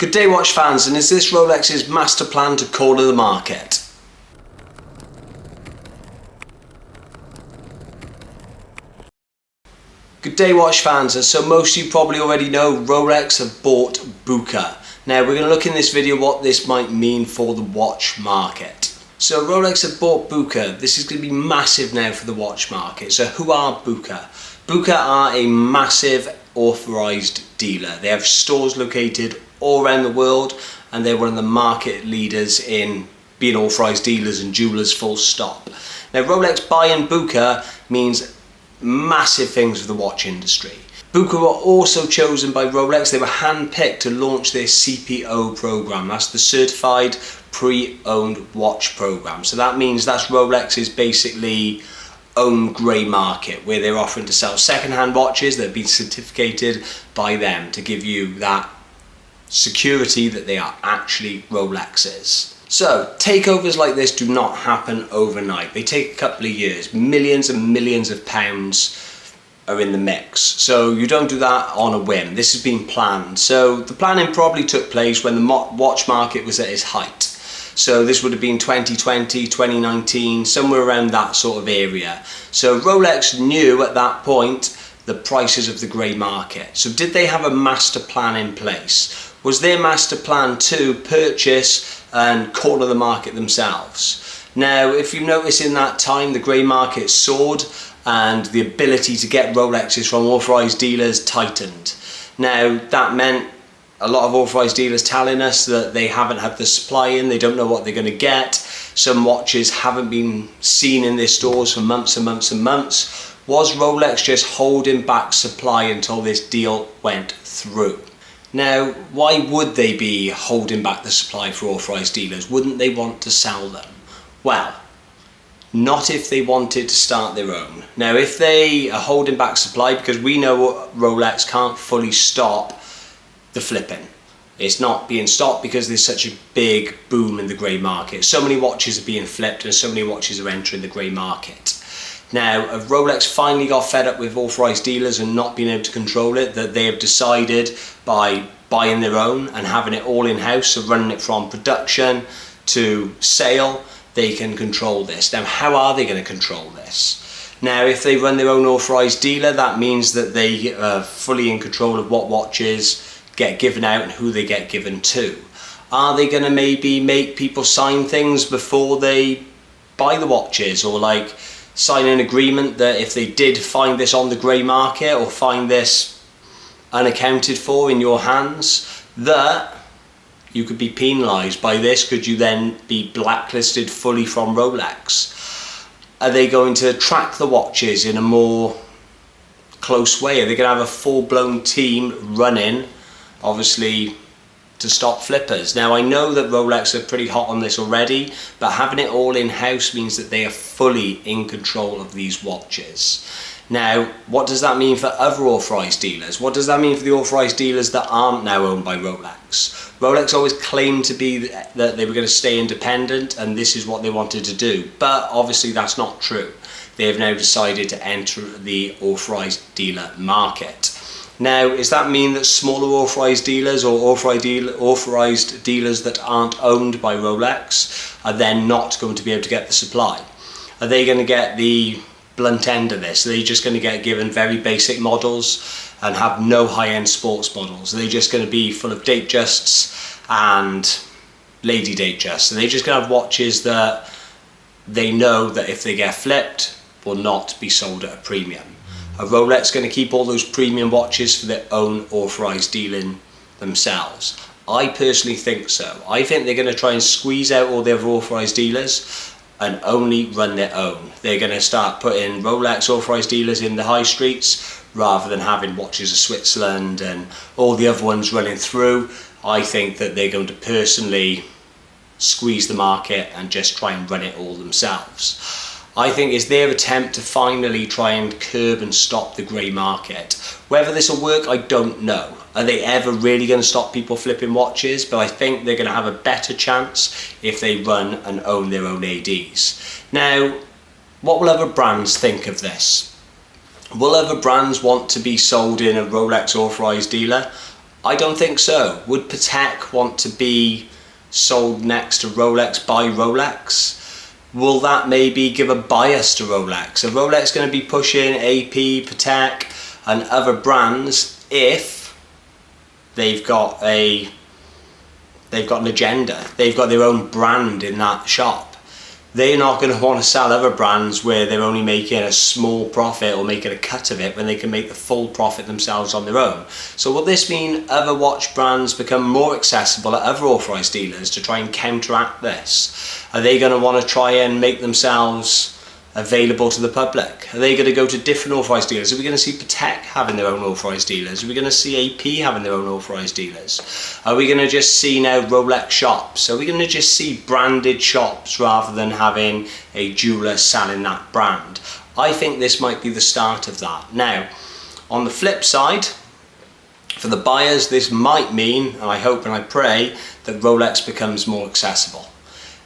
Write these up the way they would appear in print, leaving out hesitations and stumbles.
Good day watch fans, and is this Rolex's master plan to corner the market? Good day watch fans, and so most of you probably already know Rolex have bought Buca. Now we're going to look in this video what this might mean for the watch market. So Rolex have bought Buca. This is going to be massive now for the watch market. So who are Buca? Buca are a massive authorized dealer. They have stores located all around the world, and they're one of the market leaders in being authorized dealers and jewelers, full stop. Now Rolex buying Buca means massive things for the watch industry. Buca were also chosen by Rolex. They were hand-picked to launch their CPO program. That's the Certified Pre-Owned Watch program. So that means that's Rolex's basically own grey market, where they're offering to sell second-hand watches that have been certificated by them to give you that security that they are actually Rolexes. So takeovers like this do not happen overnight. They take a couple of years. Millions and millions of pounds are in the mix. So you don't do that on a whim. This has been planned. So the planning probably took place when the watch market was at its height. So this would have been 2020, 2019, somewhere around that sort of area. So Rolex knew at that point the prices of the grey market. So did they have a master plan in place? Was their master plan to purchase and corner the market themselves? Now, if you notice in that time, the grey market soared and the ability to get Rolexes from authorised dealers tightened. Now, that meant a lot of authorised dealers telling us that they haven't had the supply in, they don't know what they're going to get. Some watches haven't been seen in their stores for months and months and months. Was Rolex just holding back supply until this deal went through? Now, why would they be holding back the supply for authorised dealers? Wouldn't they want to sell them? Well, not if they wanted to start their own. Now, if they are holding back supply, because we know Rolex can't fully stop the flipping. It's not being stopped because there's such a big boom in the grey market. So many watches are being flipped and so many watches are entering the grey market. Now, if Rolex finally got fed up with authorised dealers and not being able to control it, that they have decided by buying their own and having it all in-house, so running it from production to sale, they can control this. Now, how are they going to control this? Now, if they run their own authorised dealer, that means that they are fully in control of what watches get given out and who they get given to. Are they going to maybe make people sign things before they buy the watches, or like sign an agreement that if they did find this on the grey market or find this unaccounted for in your hands, that you could be penalised by this? Could you then be blacklisted fully from Rolex? Are they going to track the watches in a more close way? Are they going to have a full-blown team running, obviously, to stop flippers? Now, I know that Rolex are pretty hot on this already, but having it all in-house means that they are fully in control of these watches. Now, what does that mean for other authorised dealers? What does that mean for the authorised dealers that aren't now owned by Rolex? Rolex always claimed to be that they were going to stay independent and this is what they wanted to do, but obviously that's not true. They have now decided to enter the authorised dealer market. Now, does that mean that smaller authorised dealers or authorised dealers that aren't owned by Rolex are then not going to be able to get the supply? Are they going to get the blunt end of this? Are they just going to get given very basic models and have no high-end sports models? Are they just going to be full of Datejusts and lady Datejusts? Are they just going to have watches that they know that if they get flipped will not be sold at a premium? Are Rolex going to keep all those premium watches for their own authorised dealing themselves? I personally think so. I think they're going to try and squeeze out all the other authorised dealers and only run their own. They're going to start putting Rolex authorised dealers in the high streets rather than having Watches of Switzerland and all the other ones running through. I think that they're going to personally squeeze the market and just try and run it all themselves. I think it's their attempt to finally try and curb and stop the grey market. Whether this will work, I don't know. Are they ever really going to stop people flipping watches? But I think they're going to have a better chance if they run and own their own ADs. Now, what will other brands think of this? Will other brands want to be sold in a Rolex authorised dealer? I don't think so. Would Patek want to be sold next to Rolex by Rolex? Will that maybe give a bias to Rolex? Are Rolex going to be pushing AP, Patek and other brands if they've got an agenda, they've got their own brand in that shop? They're not going to want to sell other brands where they're only making a small profit or making a cut of it when they can make the full profit themselves on their own. So will this mean other watch brands become more accessible at other authorised dealers to try and counteract this? Are they going to want to try and make themselves available to the public? Are they going to go to different authorised dealers? Are we going to see Patek having their own authorised dealers? Are we going to see AP having their own authorised dealers? Are we going to just see now Rolex shops? Are we going to just see branded shops rather than having a jeweller selling that brand? I think this might be the start of that. Now, on the flip side, for the buyers, this might mean, and I hope and I pray, that Rolex becomes more accessible.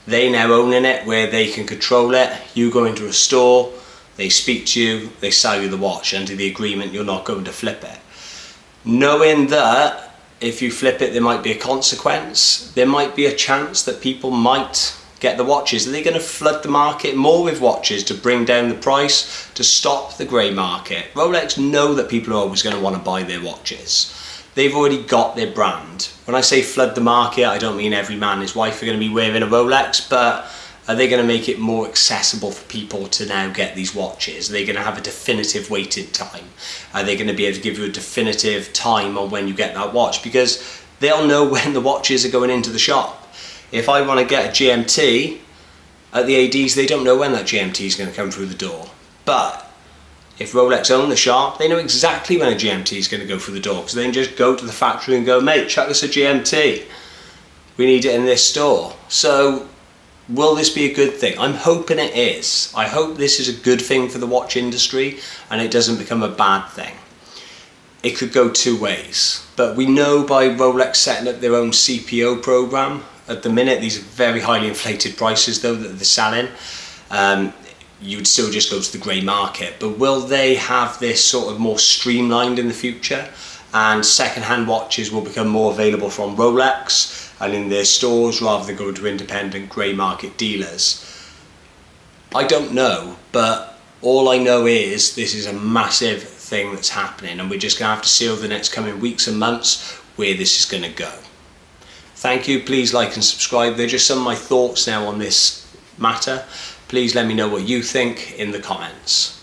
They now owning it, where they can control it. You go into a store, they speak to you, they sell you the watch. Under the agreement, you're not going to flip it. Knowing that if you flip it, there might be a consequence. There might be a chance that people might get the watches. Are they going to flood the market more with watches to bring down the price, to stop the grey market? Rolex know that people are always going to want to buy their watches. They've already got their brand. When I say flood the market, I don't mean every man and his wife are going to be wearing a Rolex, but are they going to make it more accessible for people to now get these watches? Are they going to have a definitive waiting time? Are they going to be able to give you a definitive time on when you get that watch? Because they'll know when the watches are going into the shop. If I want to get a GMT at the ADs, they don't know when that GMT is going to come through the door. But if Rolex own the shop, they know exactly when a GMT is going to go through the door, because they can just go to the factory and go, mate, chuck us a GMT. We need it in this store. So will this be a good thing? I'm hoping it is. I hope this is a good thing for the watch industry and it doesn't become a bad thing. It could go two ways, but we know by Rolex setting up their own CPO program, at the minute these are very highly inflated prices though that they're selling. You would still just go to the grey market, but will they have this sort of more streamlined in the future, and second-hand watches will become more available from Rolex and in their stores rather than going to independent grey market dealers? I don't know, but all I know is this is a massive thing that's happening, and we're just going to have to see over the next coming weeks and months where this is going to go. Thank you. Please like and subscribe. They're just some of my thoughts now on this matter. Please let me know what you think in the comments.